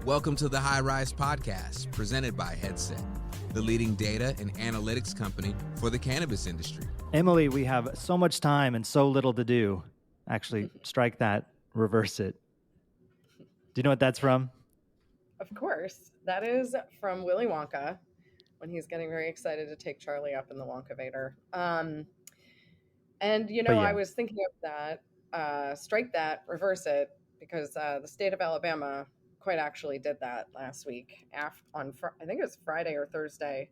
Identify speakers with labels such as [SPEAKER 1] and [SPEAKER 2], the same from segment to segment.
[SPEAKER 1] Welcome to the High Rise Podcast, presented by Headset, the leading data and analytics company for the cannabis industry.
[SPEAKER 2] Emily, we have so much time and so little to do. Actually, strike that, reverse it. Do you know what that's from?
[SPEAKER 3] Of course. That is from Willy Wonka, when he's getting very excited to take Charlie up in the Wonkavator. I was thinking of that, strike that, reverse it, because the state of Alabama quite actually did that last week I think it was Friday or Thursday.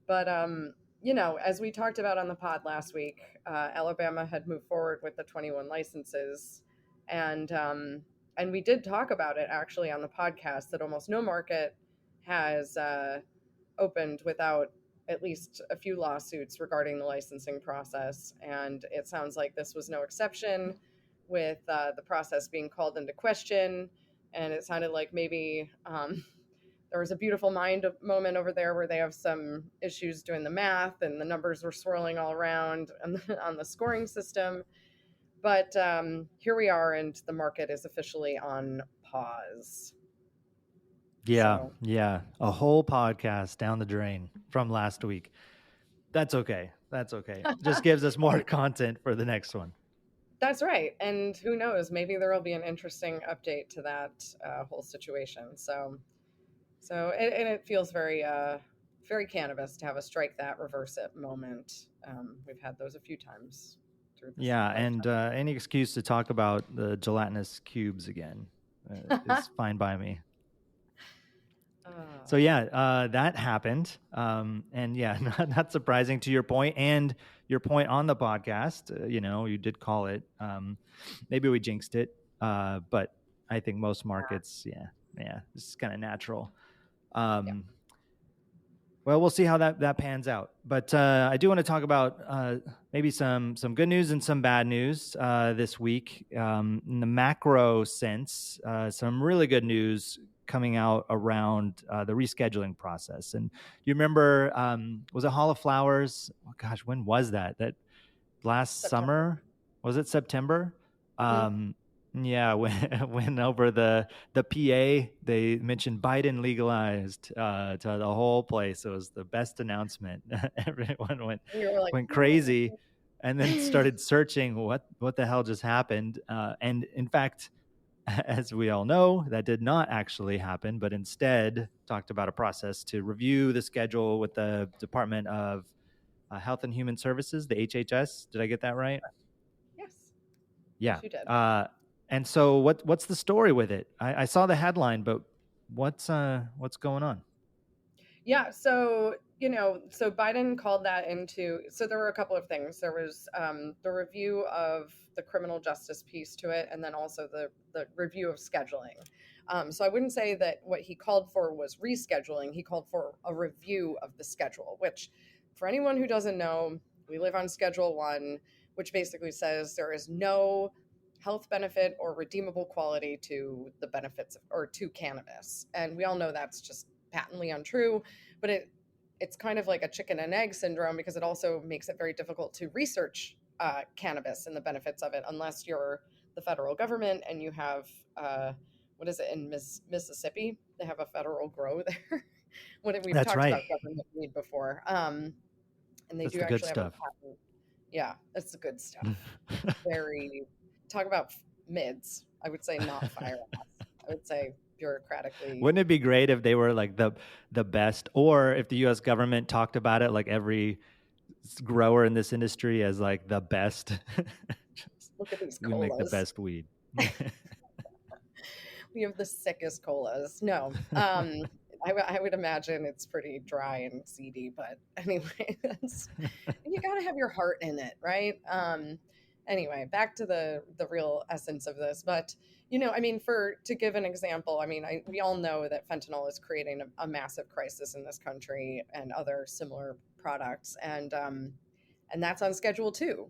[SPEAKER 3] But, as we talked about on the pod last week, Alabama had moved forward with the 21 licenses. And we did talk about it actually on the podcast, that almost no market has opened without at least a few lawsuits regarding the licensing process. And it sounds like this was no exception, with the process being called into question. And it sounded like maybe there was a beautiful mind moment over there where they have some issues doing the math and the numbers were swirling all around on the scoring system. But here we are, and the market is officially on pause.
[SPEAKER 2] Yeah. A whole podcast down the drain from last week. That's okay. Just gives us more content for the next one.
[SPEAKER 3] That's right. And who knows, maybe there will be an interesting update to that whole situation. So it feels very, very cannabis to have a strike that, reverse it moment. We've had those a few times.
[SPEAKER 2] And any excuse to talk about the gelatinous cubes again is fine by me. So that happened. Not surprising to your point and your point on the podcast. You did call it. Maybe we jinxed it, but I think most markets, this is kind of natural. Well, we'll see how that pans out. But I do want to talk about maybe some good news and some bad news this week. In the macro sense, some really good news coming out around the rescheduling process. And you remember, was it Hall of Flowers? Oh gosh, when was that? That last summer? Was it September? Mm-hmm. When over the PA, they mentioned Biden legalized to the whole place. It was the best announcement. Everyone went crazy, and then started searching what the hell just happened. And in fact, as we all know, that did not actually happen, but instead talked about a process to review the schedule with the Department of Health and Human Services, the HHS. Did I get that right?
[SPEAKER 3] Yes.
[SPEAKER 2] Yeah.
[SPEAKER 3] Yes, you did.
[SPEAKER 2] And so what's the story with it? I saw the headline, but what's going on?
[SPEAKER 3] Yeah. So Biden called that into, so there were a couple of things. There was the review of the criminal justice piece to it, and then also the review of scheduling. So I wouldn't say that what he called for was rescheduling. He called for a review of the schedule, which, for anyone who doesn't know, we live on Schedule 1, which basically says there is no health benefit or redeemable quality to the benefits or to cannabis. And we all know that's just patently untrue, but it's kind of like a chicken and egg syndrome, because it also makes it very difficult to research cannabis and the benefits of it, unless you're the federal government and you have, what is it, in Mississippi? They have a federal grow there. We've
[SPEAKER 2] That's
[SPEAKER 3] talked
[SPEAKER 2] right.
[SPEAKER 3] about government weed before. And they
[SPEAKER 2] That's
[SPEAKER 3] do
[SPEAKER 2] the
[SPEAKER 3] actually
[SPEAKER 2] good
[SPEAKER 3] have
[SPEAKER 2] stuff.
[SPEAKER 3] a patent. Yeah, that's the good stuff. Talk about mids. I would say not firearms. I would say bureaucratically.
[SPEAKER 2] Wouldn't it be great if they were like the best, or if the U.S. government talked about it like every grower in this industry as like the best?
[SPEAKER 3] Look at these
[SPEAKER 2] we
[SPEAKER 3] colas.
[SPEAKER 2] make the best weed.
[SPEAKER 3] We have the sickest colas. No, I would imagine it's pretty dry and seedy, but anyway, you got to have your heart in it, right? Anyway, back to the real essence of this. But, to give an example, we all know that fentanyl is creating a massive crisis in this country and other similar products. And that's on Schedule 2.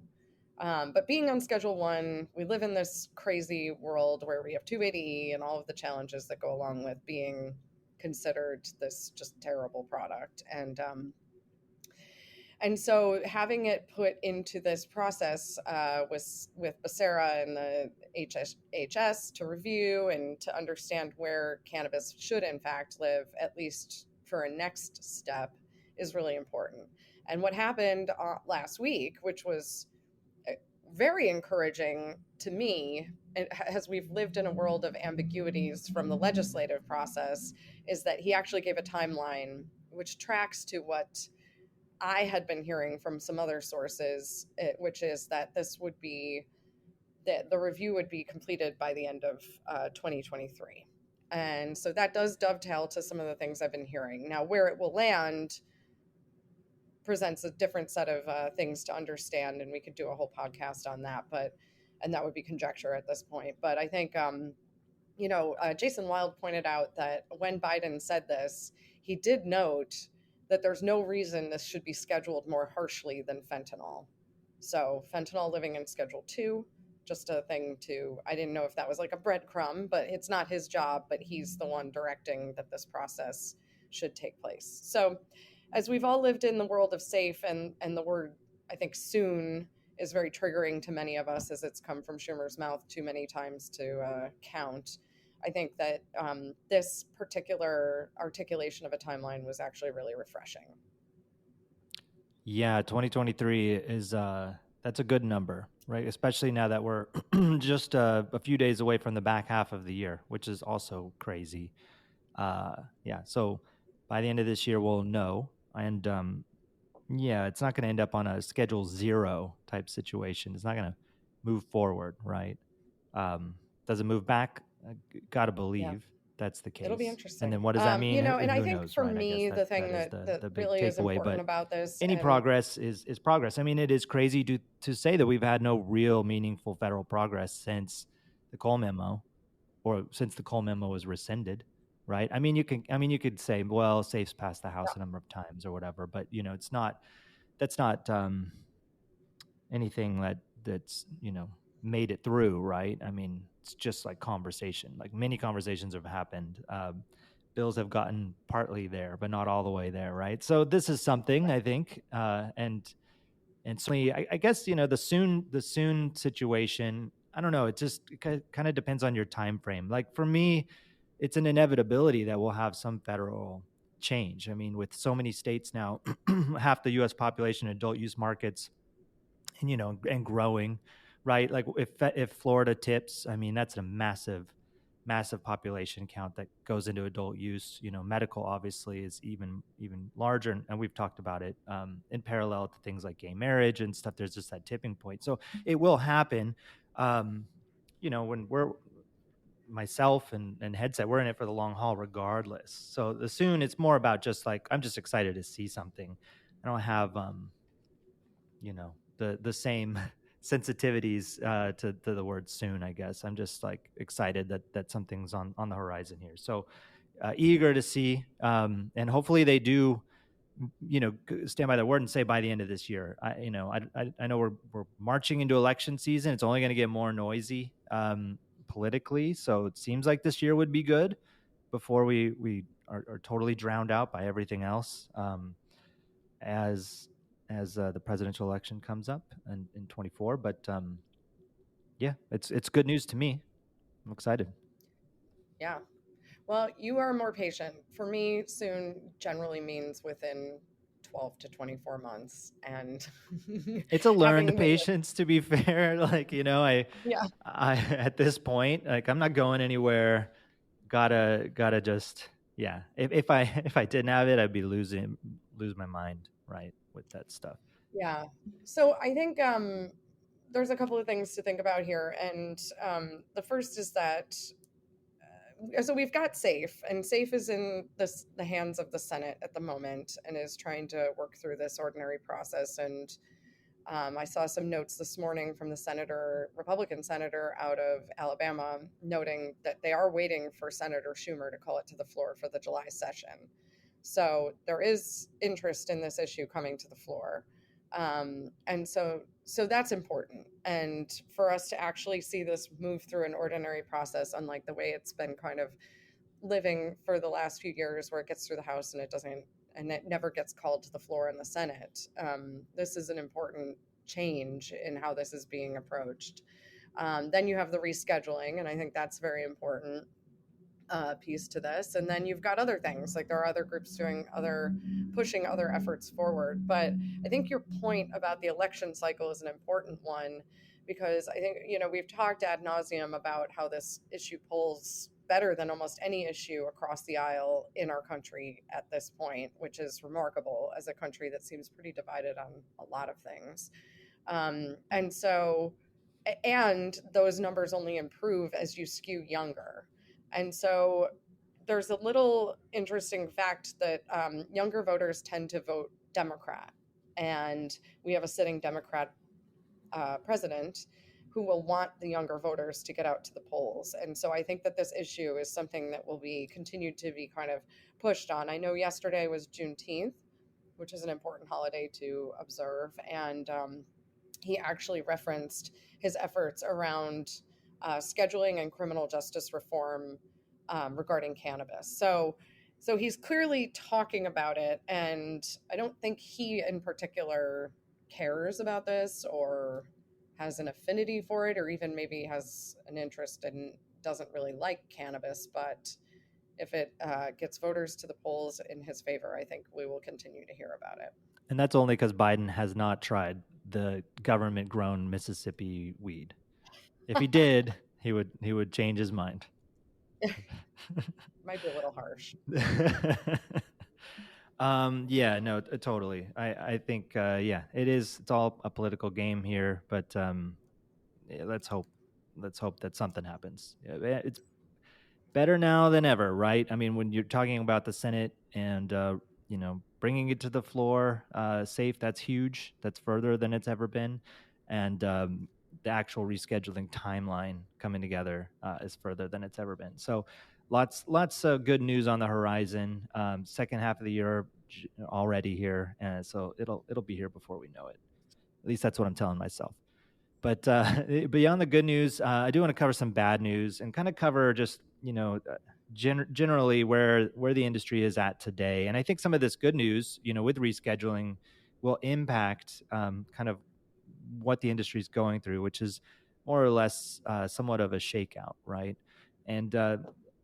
[SPEAKER 3] But being on Schedule 1, we live in this crazy world where we have 280E and all of the challenges that go along with being considered this just terrible product. And And so having it put into this process with Becerra and the HHS to review and to understand where cannabis should in fact live, at least for a next step, is really important. And what happened last week, which was very encouraging to me, as we've lived in a world of ambiguities from the legislative process, is that he actually gave a timeline which tracks to what I had been hearing from some other sources, which is that this would be that the review would be completed by the end of 2023. And so that does dovetail to some of the things I've been hearing. Now, where it will land presents a different set of things to understand, and we could do a whole podcast on that. And that would be conjecture at this point. But I think, Jason Wild pointed out that when Biden said this, he did note that there's no reason this should be scheduled more harshly than fentanyl. So fentanyl living in Schedule 2, just a thing I didn't know if that was like a breadcrumb, but it's not his job, but he's the one directing that this process should take place. So as we've all lived in the world of safe, and the word, I think, soon is very triggering to many of us, as it's come from Schumer's mouth too many times to count. I think that this particular articulation of a timeline was actually really refreshing.
[SPEAKER 2] Yeah, 2023 is that's a good number, right? Especially now that we're just a few days away from the back half of the year, which is also crazy. Yeah, so by the end of this year, we'll know. And yeah, it's not going to end up on a Schedule 0 type situation. It's not going to move forward, right? Does it move back? Gotta believe that's the case.
[SPEAKER 3] It'll be interesting.
[SPEAKER 2] And then what does that mean?
[SPEAKER 3] And I
[SPEAKER 2] Who
[SPEAKER 3] think
[SPEAKER 2] knows,
[SPEAKER 3] for
[SPEAKER 2] right?
[SPEAKER 3] me, the thing
[SPEAKER 2] that is
[SPEAKER 3] that
[SPEAKER 2] the big
[SPEAKER 3] really is
[SPEAKER 2] takeaway.
[SPEAKER 3] important
[SPEAKER 2] But
[SPEAKER 3] about this,
[SPEAKER 2] any progress is progress. I mean, it is crazy to say that we've had no real meaningful federal progress since the Cole memo, or since the Cole memo was rescinded, right? I mean, you could say, well, SAFE's passed the House a number of times or whatever, but that's not anything that's made it through, right? I mean, it's just like conversation. Like many conversations have happened. Bills have gotten partly there, but not all the way there, right? So this is something, I think, and certainly, I guess the soon situation. I don't know. It just kind of depends on your time frame. Like for me, it's an inevitability that we'll have some federal change. I mean, with so many states now, half the U.S. population adult use markets, and growing, right? Like if Florida tips, I mean, that's a massive population count that goes into adult use. Medical obviously is even larger, and we've talked about it in parallel to things like gay marriage and stuff. There's just that tipping point, so it will happen. When we're myself and Headset, we're in it for the long haul regardless. So the soon, it's more about just like, I'm just excited to see something. I don't have the same sensitivities to the word soon, I guess. I'm just like excited that something's on the horizon here. So eager to see, and hopefully they do, stand by their word and say by the end of this year. I know we're marching into election season. It's only going to get more noisy politically. So it seems like this year would be good before we are totally drowned out by everything else. As the presidential election comes up in 24. But yeah, it's good news to me. I'm excited.
[SPEAKER 3] Yeah. Well, you are more patient. For me, soon generally means within 12 to 24 months. And
[SPEAKER 2] it's a learned patience, to be fair. Like, I at this point, like, I'm not going anywhere. Gotta just, yeah. If I didn't have it, I'd be lose my mind, right, with that stuff.
[SPEAKER 3] Yeah. So I think there's a couple of things to think about here. And the first is that, so we've got SAFE, and SAFE is in the hands of the Senate at the moment and is trying to work through this ordinary process. And I saw some notes this morning from the Republican senator out of Alabama, noting that they are waiting for Senator Schumer to call it to the floor for the July session. So there is interest in this issue coming to the floor. And so that's important. And for us to actually see this move through an ordinary process, unlike the way it's been kind of living for the last few years, where it gets through the House and it doesn't and it never gets called to the floor in the Senate. This is an important change in how this is being approached. Then you have the rescheduling, and I think that's very important piece to this. And then you've got other things, like there are other groups pushing other efforts forward. But I think your point about the election cycle is an important one, because I think, we've talked ad nauseum about how this issue polls better than almost any issue across the aisle in our country at this point, which is remarkable as a country that seems pretty divided on a lot of things. And those numbers only improve as you skew younger. And so there's a little interesting fact that younger voters tend to vote Democrat. And we have a sitting Democrat president who will want the younger voters to get out to the polls. And so I think that this issue is something that will be continued to be kind of pushed on. I know yesterday was Juneteenth, which is an important holiday to observe. And he actually referenced his efforts around scheduling and criminal justice reform regarding cannabis. So he's clearly talking about it, and I don't think he in particular cares about this or has an affinity for it, or even maybe has an interest and doesn't really like cannabis. But if it gets voters to the polls in his favor, I think we will continue to hear about it.
[SPEAKER 2] And that's only because Biden has not tried the government-grown Mississippi weed. If he did, he would change his mind.
[SPEAKER 3] Might be a little harsh.
[SPEAKER 2] Yeah, no, totally. I think, yeah, it's all a political game here, but yeah, let's hope that something happens. It's better now than ever, right? I mean, when you're talking about the Senate and bringing it to the floor safe, that's huge. That's further than it's ever been, and the actual rescheduling timeline coming together is further than it's ever been. So, lots of good news on the horizon. Second half of the year already here, and so it'll be here before we know it. At least that's what I'm telling myself. But beyond the good news, I do want to cover some bad news and kind of cover just generally where the industry is at today. And I think some of this good news, with rescheduling, will impact kind of what the industry is going through, which is more or less somewhat of a shakeout, right? And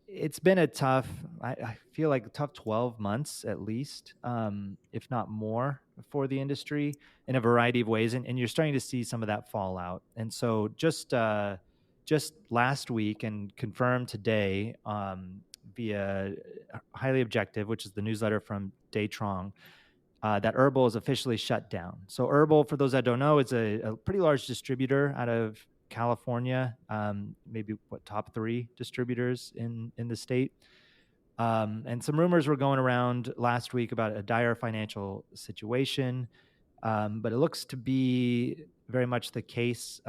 [SPEAKER 2] it's been a tough, I feel like a tough 12 months at least, if not more, for the industry in a variety of ways. And you're starting to see some of that fallout. And so just last week and confirmed today via Highly Objective, which is the newsletter from Datron, that HERBL is officially shut down. So HERBL, for those that don't know, is a pretty large distributor out of California, maybe top 3 distributors in the state. And some rumors were going around last week about a dire financial situation, but it looks to be very much the case.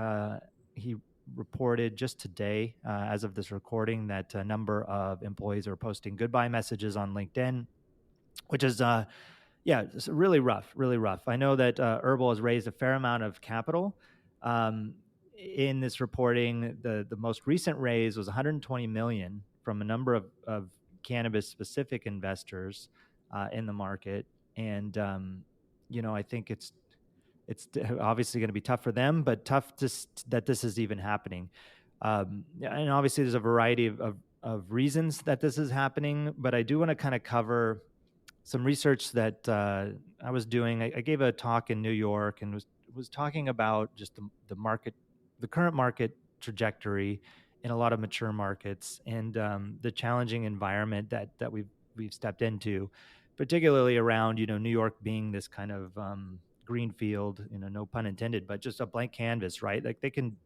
[SPEAKER 2] He reported just today, as of this recording, that a number of employees are posting goodbye messages on LinkedIn, which is yeah, it's really rough, really rough. I know that HERBL has raised a fair amount of capital. In this reporting, the most recent raise was $120 million from a number of cannabis-specific investors in the market, and I think it's obviously going to be tough for them, but tough that this is even happening. And obviously, there's a variety of reasons that this is happening, but I do want to kind of cover some research that I was doing. I gave a talk in New York and was talking about just the market, the current market trajectory in a lot of mature markets, and the challenging environment that we've stepped into, particularly around New York being this kind of greenfield, no pun intended, but just a blank canvas, right? Like they can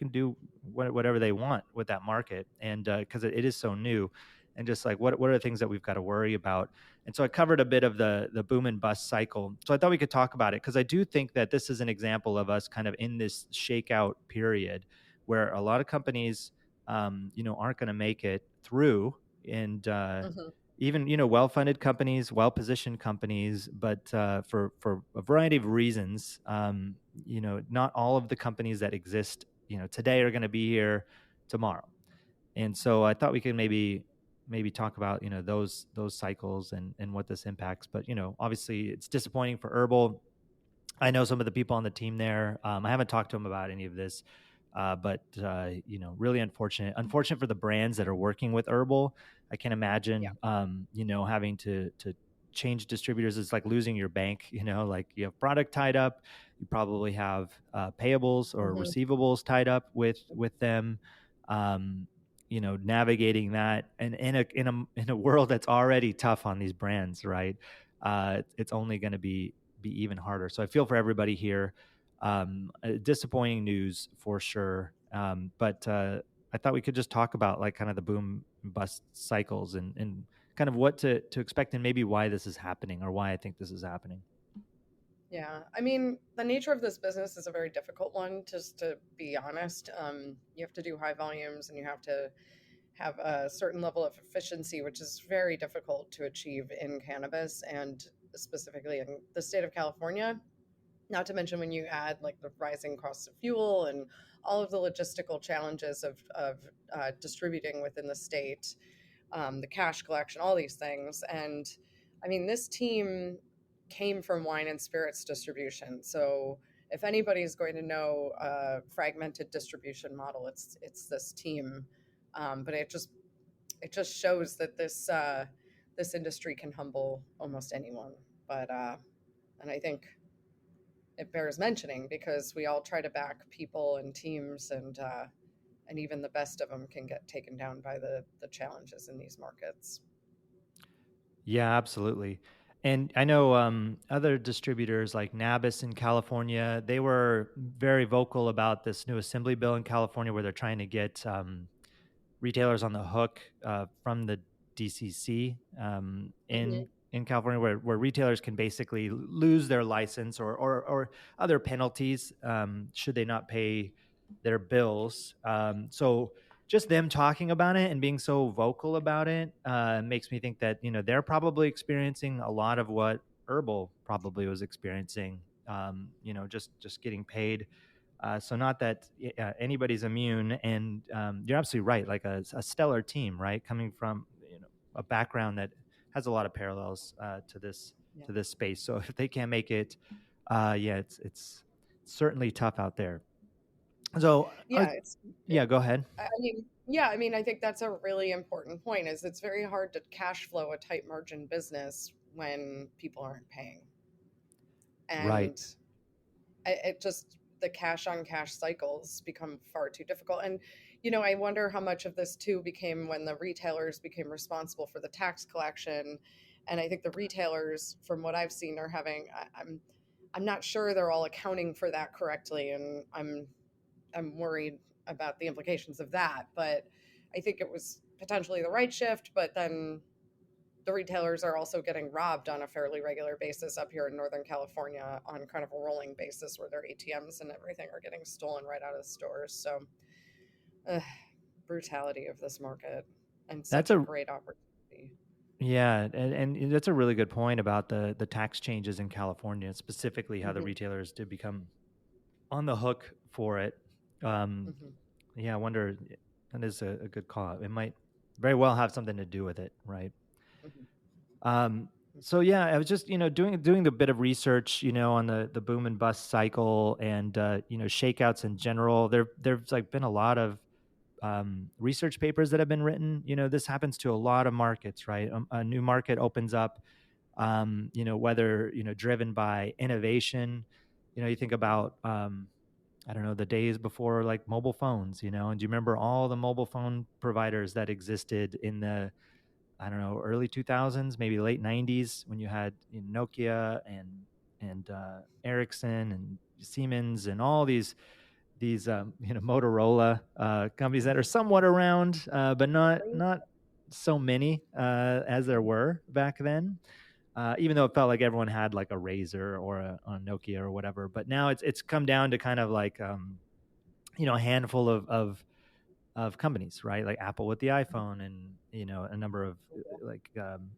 [SPEAKER 2] do whatever they want with that market, and because it is so new. And just like what are the things that we've got to worry about? And so I covered a bit of the boom and bust cycle. So I thought we could talk about it, because I do think that this is an example of us kind of in this shakeout period where a lot of companies, aren't going to make it through, and even well-funded companies, well-positioned companies, but for a variety of reasons, not all of the companies that exist today are going to be here tomorrow. And so I thought we could maybe maybe talk about those cycles and what this impacts. But obviously it's disappointing for HERBL. I know some of the people on the team there. I haven't talked to them about any of this, but really unfortunate for the brands that are working with HERBL. I can imagine, having to change distributors. It's like losing your bank. Like you have product tied up, you probably have payables or
[SPEAKER 3] Mhm.
[SPEAKER 2] receivables tied up with them. Navigating that, and in a world that's already tough on these brands, right? It's only going to be even harder. So I feel for everybody here. Disappointing news for sure. But I thought we could just talk about like kind of the boom and bust cycles and kind of what to expect and maybe why this is happening or why I think this is happening.
[SPEAKER 3] Yeah, I mean, the nature of this business is a very difficult one, just to be honest. You have to do high volumes and you have to have a certain level of efficiency, which is very difficult to achieve in cannabis and specifically in the state of California. Not to mention when you add like the rising costs of fuel and all of the logistical challenges of distributing within the state, the cash collection, all these things. And I mean, this team came from wine and spirits distribution. So if anybody's going to know a fragmented distribution model, it's this team. But it just shows that this industry can humble almost anyone. But and I think it bears mentioning because we all try to back people and teams, and even the best of them can get taken down by the challenges in these markets.
[SPEAKER 2] Yeah, absolutely. And I know other distributors like Nabis in California, they were very vocal about this new assembly bill in California where they're trying to get retailers on the hook from the DCC
[SPEAKER 3] Hmm.
[SPEAKER 2] in California, where retailers can basically lose their license or other penalties should they not pay their bills. So just them talking about it and being so vocal about it makes me think that they're probably experiencing a lot of what HERBL probably was experiencing. Just getting paid, so not that anybody's immune, and you're absolutely right. Like a stellar team, right, coming from a background that has a lot of parallels
[SPEAKER 3] Yeah.
[SPEAKER 2] to this space. So if they can't make it, it's certainly tough out there. So
[SPEAKER 3] Yeah,
[SPEAKER 2] yeah, go ahead.
[SPEAKER 3] I mean, I think that's a really important point. Is it's very hard to cash flow a tight margin business when people aren't paying,
[SPEAKER 2] Right.
[SPEAKER 3] and it just the cash on cash cycles become far too difficult. And I wonder how much of this too became when the retailers became responsible for the tax collection. And I think the retailers, from what I've seen, are having. I'm not sure they're all accounting for that correctly, and I'm worried about the implications of that. But I think it was potentially the right shift, but then the retailers are also getting robbed on a fairly regular basis up here in Northern California on kind of a rolling basis where their ATMs and everything are getting stolen right out of the stores. So, brutality of this market and
[SPEAKER 2] That's
[SPEAKER 3] such a
[SPEAKER 2] a
[SPEAKER 3] great opportunity.
[SPEAKER 2] Yeah, and that's a really good point about the tax changes in California, specifically how the
[SPEAKER 3] Hmm.
[SPEAKER 2] retailers did become on the hook for it. Um,
[SPEAKER 3] Hmm.
[SPEAKER 2] yeah, I wonder. That is a good call. It might very well have something to do with it, right?
[SPEAKER 3] Hmm.
[SPEAKER 2] Um, so yeah, I was just doing a bit of research, on the boom and bust cycle and shakeouts in general. There's like been a lot of research papers that have been written. This happens to a lot of markets, right? A new market opens up, whether driven by innovation. You think about I don't know, the days before like mobile phones, and do you remember all the mobile phone providers that existed in the, I don't know, early 2000s, maybe late 90s, when you had Nokia and Ericsson and Siemens and all these Motorola companies that are somewhat around, but not so many as there were back then. Even though it felt like everyone had like a Razor or a Nokia or whatever, but now it's come down to kind of like a handful of companies, right? Like Apple with the iPhone and a number of like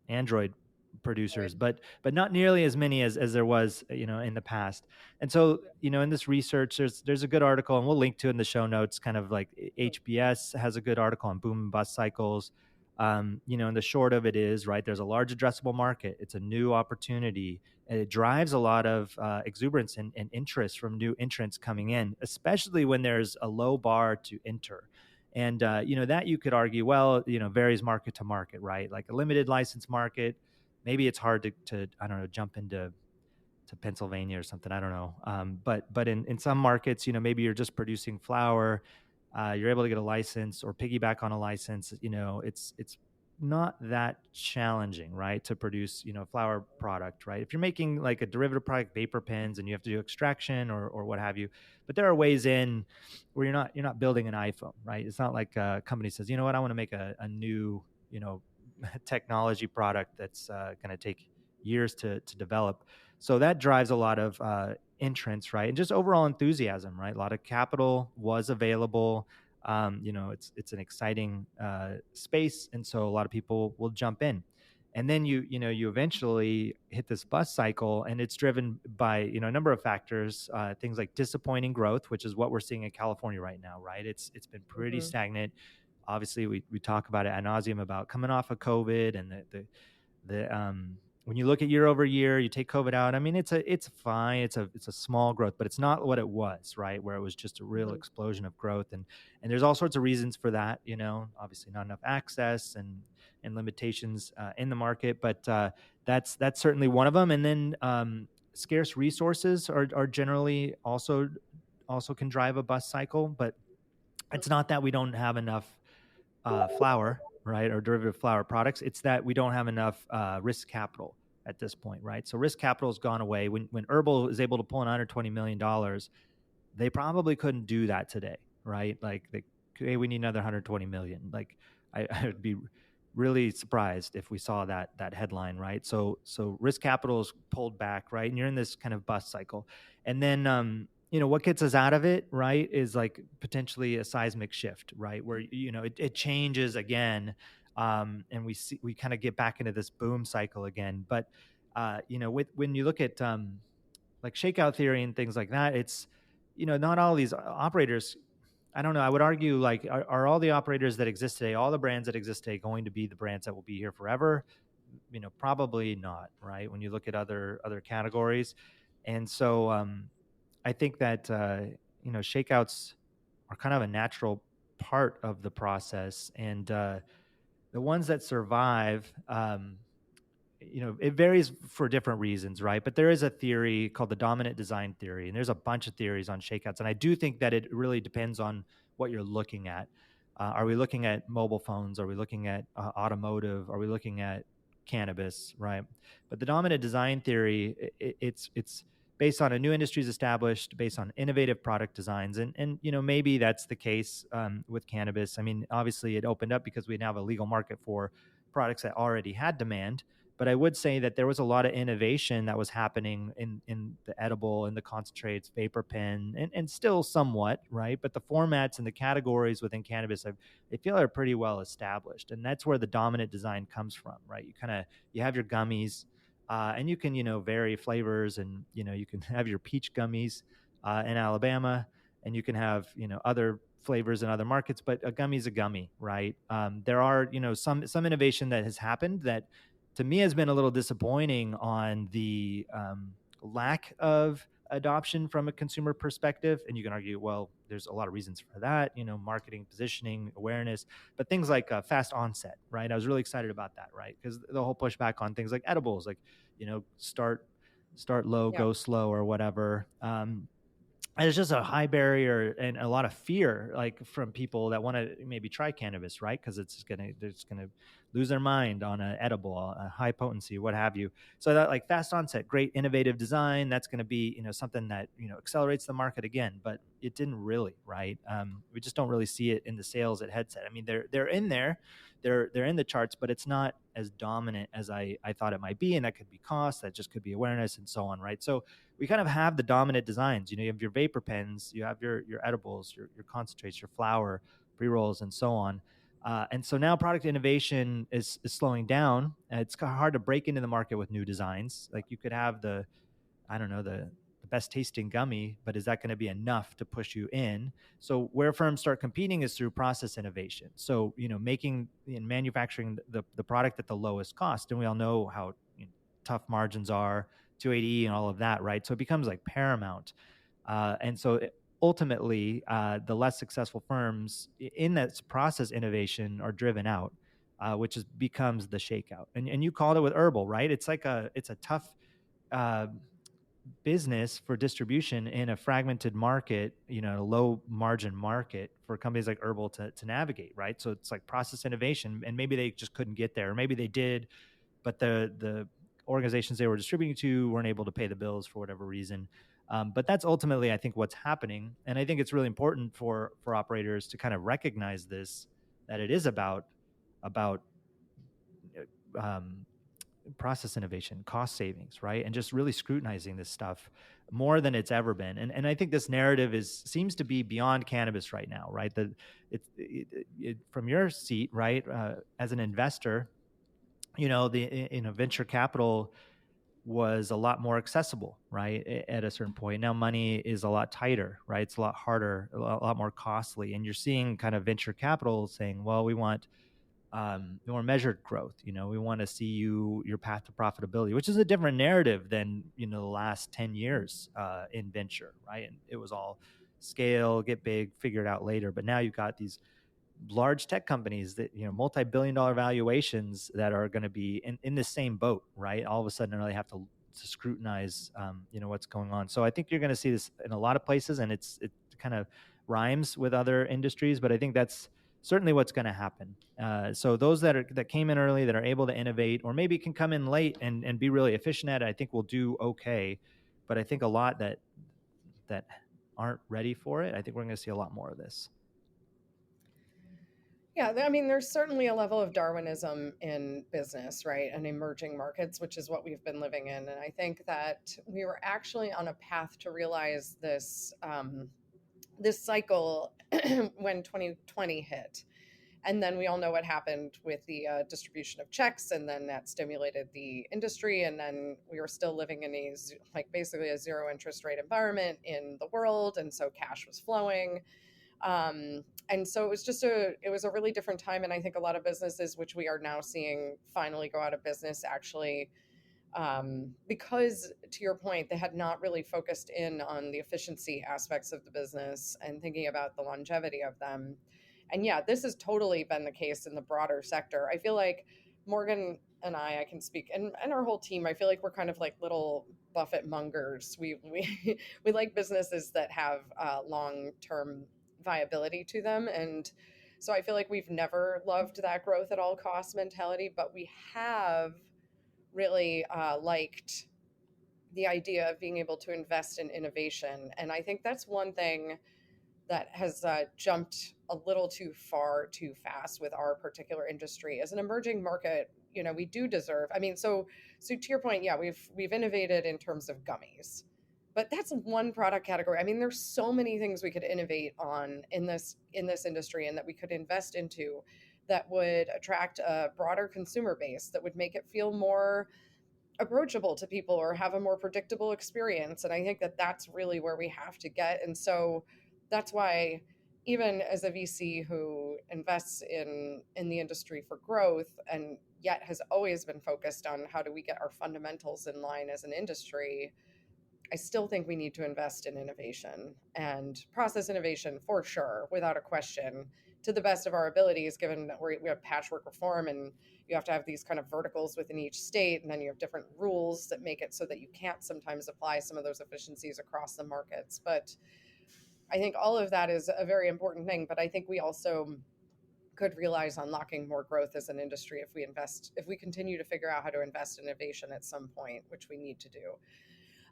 [SPEAKER 2] Android producers,
[SPEAKER 3] Right.
[SPEAKER 2] but not nearly as many as there was in the past. And so in this research, there's a good article, and we'll link to it in the show notes. Kind of like HBS has a good article on boom and bust cycles. And the short of it is, right, there's a large addressable market. It's a new opportunity. And it drives a lot of exuberance and interest from new entrants coming in, especially when there's a low bar to enter. And, that you could argue, well, varies market to market, right? Like a limited license market, maybe it's hard to I don't know, jump into Pennsylvania or something. I don't know. But in some markets, maybe you're just producing flower, you're able to get a license or piggyback on a license. It's not that challenging, right, to produce flower product, right? If you're making like a derivative product, vapor pens, and you have to do extraction or what have you, but there are ways in where you're not building an iPhone, right? It's not like a company says, you know what, I want to make a new technology product that's going to take years to develop. So that drives a lot of entrance, right? And just overall enthusiasm, right? A lot of capital was available. It's an exciting space, and so a lot of people will jump in. And then you eventually hit this bust cycle, and it's driven by a number of factors, things like disappointing growth, which is what we're seeing in California right now, right? It's been pretty stagnant. Obviously, we talk about it ad nauseum about coming off of COVID and the when you look at year over year, you take COVID out. I mean, it's fine. It's a small growth, but it's not what it was, right? Where it was just a real explosion of growth, and there's all sorts of reasons for that. Obviously not enough access and limitations in the market, but that's certainly one of them. And then scarce resources are generally also can drive a bust cycle, but it's not that we don't have enough flour, right, or derivative flour products. It's that we don't have enough risk capital at this point, right? So risk capital has gone away. When HERBL is able to pull in $120 million, they probably couldn't do that today, right? Like, hey, we need another 120 million. Like, I would be really surprised if we saw that headline, right? So risk capital is pulled back, right? And you're in this kind of bust cycle. And then what gets us out of it, right, is like potentially a seismic shift, right, where it changes again, and we kind of get back into this boom cycle again. But when you look at like shakeout theory and things like that, it's not all these operators. I don't know. I would argue, like, are all the operators that exist today, all the brands that exist today, going to be the brands that will be here forever? Probably not, right? When you look at other categories. And so I think that shakeouts are kind of a natural part of the process, and the ones that survive, it varies for different reasons, right? But there is a theory called the dominant design theory, and there's a bunch of theories on shakeouts, and I do think that it really depends on what you're looking at. Are we looking at mobile phones? Are we looking at automotive? Are we looking at cannabis, right? But the dominant design theory, it's based on a new industries established, based on innovative product designs, and maybe that's the case with cannabis. I mean, obviously it opened up because we now have a legal market for products that already had demand. But I would say that there was a lot of innovation that was happening in the edible and the concentrates, vapor pen, and still somewhat, right? But the formats and the categories within cannabis, I feel are pretty well established, and that's where the dominant design comes from, right? You have your gummies, and you can vary flavors, and you can have your peach gummies in Alabama, and you can have other flavors in other markets, but a gummy is a gummy, right? There are some innovation that has happened that to me has been a little disappointing on the lack of adoption from a consumer perspective. And you can argue, well, there's a lot of reasons for that, marketing, positioning, awareness, but things like fast onset, right? I was really excited about that, right? Because the whole pushback on things like edibles, like, start low, go slow, or whatever. And it's just a high barrier and a lot of fear, like, from people that want to maybe try cannabis, right? Because they're just gonna lose their mind on an edible, a high potency, what have you. So that, like, fast onset, great innovative design, that's going to be something that accelerates the market again. But it didn't really, right? We just don't really see it in the sales at Headset. I mean, they're in there, they're in the charts, but it's not as dominant as I thought it might be, and that could be cost, that just could be awareness, and so on, right? So we kind of have the dominant designs. You have your vapor pens, you have your edibles, your concentrates, your flour, pre-rolls, and so on. And so now product innovation is slowing down. It's hard to break into the market with new designs. Like, you could have the best tasting gummy, but is that going to be enough to push you in? So where firms start competing is through process innovation. So, making and manufacturing the product at the lowest cost. And we all know how tough margins are, 280E and all of that, right? So it becomes like paramount. And so ultimately, the less successful firms in that process innovation are driven out, which becomes the shakeout. And you called it with HERBL, right? It's a tough uh, business for distribution in a fragmented market, a low margin market for companies like HERBL to navigate, right? So it's like process innovation, and maybe they just couldn't get there, or maybe they did, but the organizations they were distributing to weren't able to pay the bills for whatever reason. But that's ultimately, I think, what's happening, and I think it's really important for operators to kind of recognize this, that it is about um, process innovation, cost savings, right? And just really scrutinizing this stuff more than it's ever been. And I think this narrative seems to be beyond cannabis right now, right? That from your seat, right, as an investor, venture capital was a lot more accessible, right? At a certain point. Now money is a lot tighter, right? It's a lot harder, a lot more costly. And you're seeing kind of venture capital saying, well, we want more measured growth. We want to see your path to profitability, which is a different narrative than, the last 10 years in venture, right? And it was all scale, get big, figure it out later. But now you've got these large tech companies that, multi-billion-dollar valuations that are going to be in the same boat, right? All of a sudden, they have to scrutinize, what's going on. So I think you're going to see this in a lot of places, and it kind of rhymes with other industries, but I think that's certainly what's going to happen. So those that came in early, that are able to innovate, or maybe can come in late and be really efficient at it, I think will do okay. But I think a lot that aren't ready for it, I think we're going to see a lot more of this.
[SPEAKER 3] Yeah, I mean, there's certainly a level of Darwinism in business, right? And emerging markets, which is what we've been living in. And I think that we were actually on a path to realize this cycle when 2020 hit. And then we all know what happened with the distribution of checks, and then that stimulated the industry. And then we were still living in basically a zero interest rate environment in the world. And so cash was flowing. And so it was a really different time. And I think a lot of businesses, which we are now seeing finally go out of business, actually, because to your point, they had not really focused in on the efficiency aspects of the business and thinking about the longevity of them. And yeah, this has totally been the case in the broader sector. I feel like Morgan and I can speak, and our whole team, I feel like we're kind of like little Buffett mongers. We like businesses that have long-term viability to them. And so I feel like we've never loved that growth at all cost mentality, but we have really liked the idea of being able to invest in innovation. And I think that's one thing that has jumped a little too far too fast with our particular industry. As an emerging market, we do deserve, I mean, so to your point, yeah, we've innovated in terms of gummies, but that's one product category. I mean, there's so many things we could innovate on in this industry, and that we could invest into, that would attract a broader consumer base, that would make it feel more approachable to people or have a more predictable experience. And I think that that's really where we have to get. And so that's why, even as a VC who invests in the industry for growth, and yet has always been focused on how do we get our fundamentals in line as an industry, I still think we need to invest in innovation and process innovation, for sure, without a question, to the best of our abilities, given that we have patchwork reform, and you have to have these kind of verticals within each state, and then you have different rules that make it so that you can't sometimes apply some of those efficiencies across the markets. But I think all of that is a very important thing. But I think we also could realize unlocking more growth as an industry if we continue to figure out how to invest in innovation at some point, which we need to do.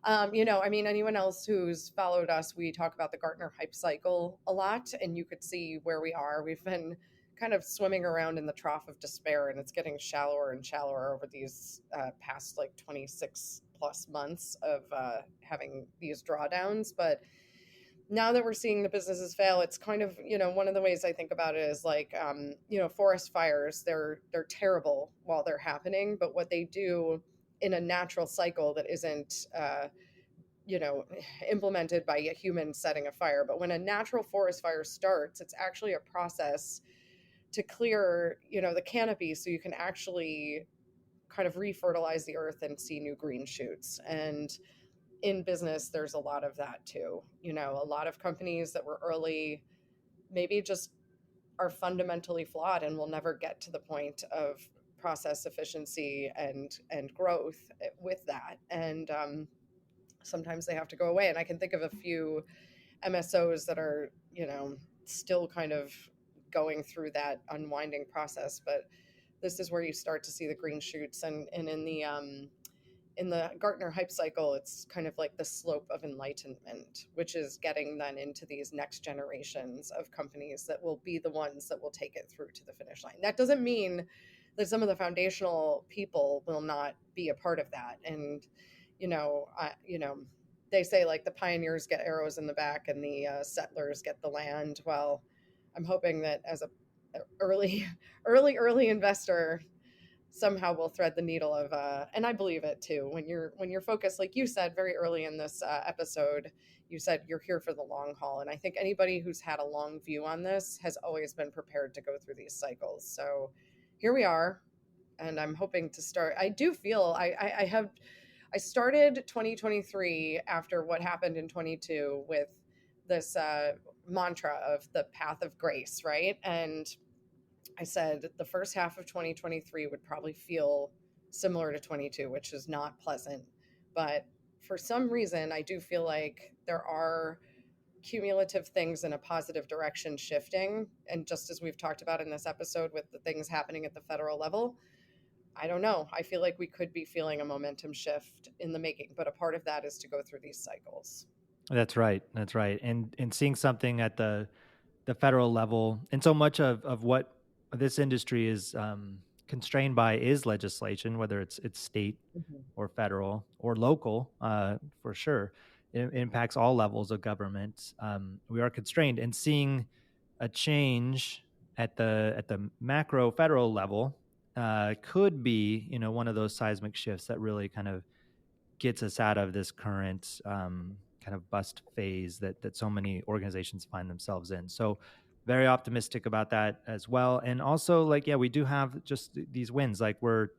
[SPEAKER 3] I mean, anyone else who's followed us, we talk about the Gartner hype cycle a lot, and you could see where we are. We've been kind of swimming around in the trough of despair, and it's getting shallower and shallower over these past 26 plus months of having these drawdowns. But now that we're seeing the businesses fail, it's kind of, one of the ways I think about it is forest fires, they're terrible while they're happening, but what they do in a natural cycle that isn't, implemented by a human setting a fire. But when a natural forest fire starts, it's actually a process to clear, the canopy so you can actually kind of refertilize the earth and see new green shoots. And in business, there's a lot of that too. A lot of companies that were early maybe just are fundamentally flawed and will never get to the point of process efficiency and growth with that. And sometimes they have to go away. And I can think of a few MSOs that are, still kind of going through that unwinding process. But this is where you start to see the green shoots. And in the Gartner hype cycle, it's kind of like the slope of enlightenment, which is getting then into these next generations of companies that will be the ones that will take it through to the finish line. That doesn't mean that some of the foundational people will not be a part of that. And, they say like the pioneers get arrows in the back and the settlers get the land. Well, I'm hoping that as a early investor, somehow we'll thread the needle of and I believe it too, when you're focused, like you said very early in this episode, you said you're here for the long haul. And I think anybody who's had a long view on this has always been prepared to go through these cycles. So here we are, and I'm hoping to start. I do feel I started 2023 after what happened in 22 with this mantra of the path of grace, right? And I said the first half of 2023 would probably feel similar to 22, which is not pleasant. But for some reason, I do feel like there are cumulative things in a positive direction shifting. And just as we've talked about in this episode with the things happening at the federal level, I don't know. I feel like we could be feeling a momentum shift in the making, but a part of that is to go through these cycles.
[SPEAKER 2] That's right. That's right. And seeing something at the federal level, and so much of what this industry is constrained by is legislation, whether it's state or federal or local, for sure. It impacts all levels of government. We are constrained, and seeing a change at the macro federal level could be, one of those seismic shifts that really kind of gets us out of this current kind of bust phase that so many organizations find themselves in. So very optimistic about that as well. And also, like, yeah, we do have just these wins. Like, we're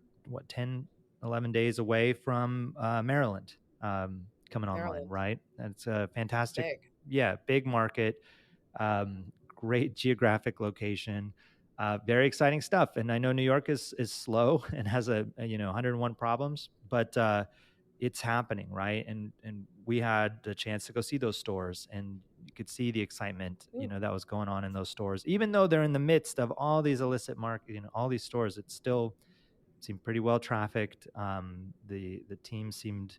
[SPEAKER 2] 10, 11 days away from Maryland coming online, right? That's a fantastic, big market, great geographic location, very exciting stuff. And I know New York is slow and has 101 problems, but it's happening, right? And we had the chance to go see those stores, and you could see the excitement, that was going on in those stores. Even though they're in the midst of all these illicit market, all these stores, it still seemed pretty well trafficked. The team seemed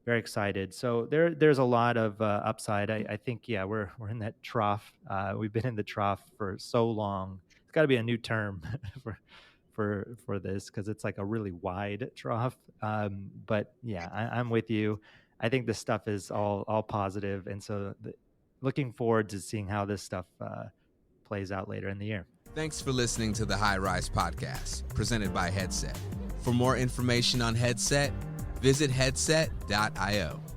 [SPEAKER 2] very excited. So there's a lot of upside. I think, we're in that trough. We've been in the trough for so long. It's got to be a new term for this, because it's like a really wide trough. But yeah, I'm with you. I think this stuff is all positive, and so looking forward to seeing how this stuff plays out later in the year.
[SPEAKER 1] Thanks for listening to the High Rise Podcast, presented by Headset. For more information on Headset, visit headset.io.